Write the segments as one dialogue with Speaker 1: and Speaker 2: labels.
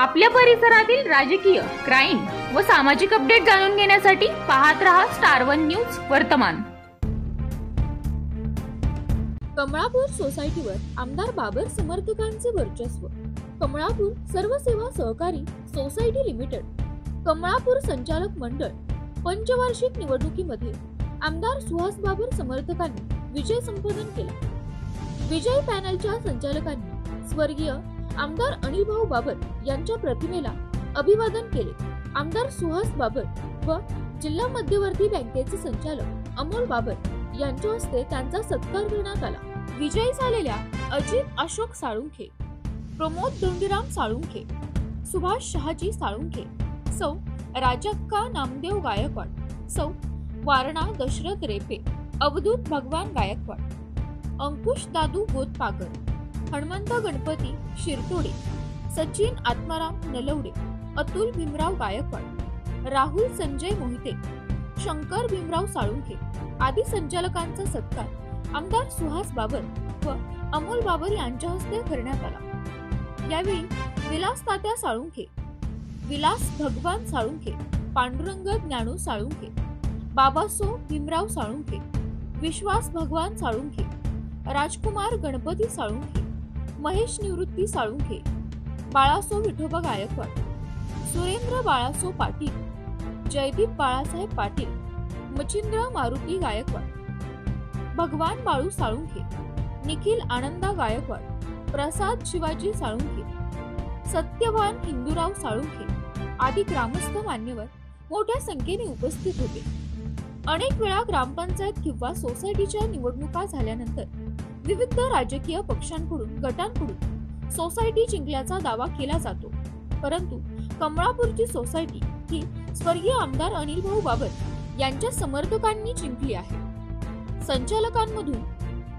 Speaker 1: आपल्या परिसरातील राजकीय, क्राईम व सामाजिक अपडेट जाणून घेण्यासाठी पाहत रहा स्टार वन न्यूज वर्तमान।
Speaker 2: कमळापूर सोसायटीवर आमदार बाबर समर्थकांचे वर्चस्व। कमळापूर सर्व सेवा सहकारी सोसायटी लिमिटेड कमळापूर संचालक मंडळ पंचवार्षिक निवडणुकीमध्ये आमदार सुहास बाबर समर्थकांनी विजय संपादन केला। विजय पॅनलच्या संचालकांनी स्वर्गीय आमदार अनिल भाऊ बाबर यांच्या प्रतिमेला अभिवादन केले। आमदार सुहास बाबर व जिल्हा मध्यवर्ती बँकेचे संचालक अमोल बाबर यांच्या हस्ते त्यांचा सत्कार करण्यात आला। विजयी झालेल्या अजित अशोक साळुंखे, प्रमोद धोंडीराम साळुंखे, सुभाष शहाजी साळुंखे, सौ राजक्का नामदेव गायकवाड, सौ वारणा दशरथ रेपे, अवधूत भगवान गायकवाड, अंकुश दादू गोतपागर, हनुमंत गणपती शिरतोडे, सचिन आत्माराम नलवडे, अतुल भीमराव गायकवाड, राहुल संजय मोहिते, शंकर भीमराव साळुंखे आदी संचालकांचा सत्कार आमदार सुहास बाबर व अमोल बाबर यांच्या हस्ते करण्यात आला। यावेळी विलास तात्या साळुंखे, विलास भगवान साळुंखे, पांडुरंग ज्ञानू साळुंखे, बाबासो भीमराव साळुंखे, विश्वास भगवान साळुंखे, राजकुमार गणपती साळुंखे, महेश निवृत्ती साळुंखे, बाळासो विठोबा गायकवाड, सुरेंद्र बाळासो पाटील, जयदीप बाळासाहेब पाटील, मचिंद्र मारुती गायकवाड, भगवान बाळू साळुंखे, निखिल आनंदा गायकवाड, प्रसाद शिवाजी साळुंखे, सत्यवान हिंदूराव साळुंखे आदी ग्रामस्थ मान्यवर मोठ्या संख्येने उपस्थित होते। अनेक वेळा ग्रामपंचायत किंवा सोसायटीच्या निवडणुका झाल्यानंतर विविध राजकीय पक्षांकडून गटांकडून सोसायटी जिंकल्याचा दावा केला जातो, परंतु कमळापूरची सोसायटी ही स्वर्गीय आमदार अनिल भाऊ बाबर यांच्या समर्थकांनी जिंकली आहे। संचालकांमधून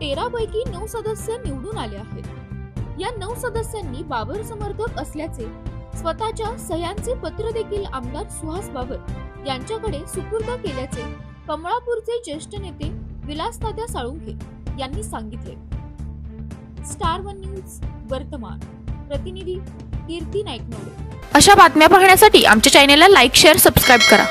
Speaker 2: 13 पैकी 9 सदस्य निवडून आले आहेत। या 9 सदस्यांनी बाबर समर्थक असल्याचे स्वतःच्या सह्यांचे पत्र देखील आमदार सुहास बाबर यांच्याकडे सुपूर्द केल्याचे कमळापूरचे ज्येष्ठ नेते विलास तात्या साळुंखे यांनी सांगितले। स्टार वन न्यूज वर्तमान प्रतिनिधी कीर्ती नाईक नोडे।
Speaker 1: अशा बातम्या पाहण्यासाठी आमच्या चॅनेलला लाईक, शेअर, सबस्क्राईब करा।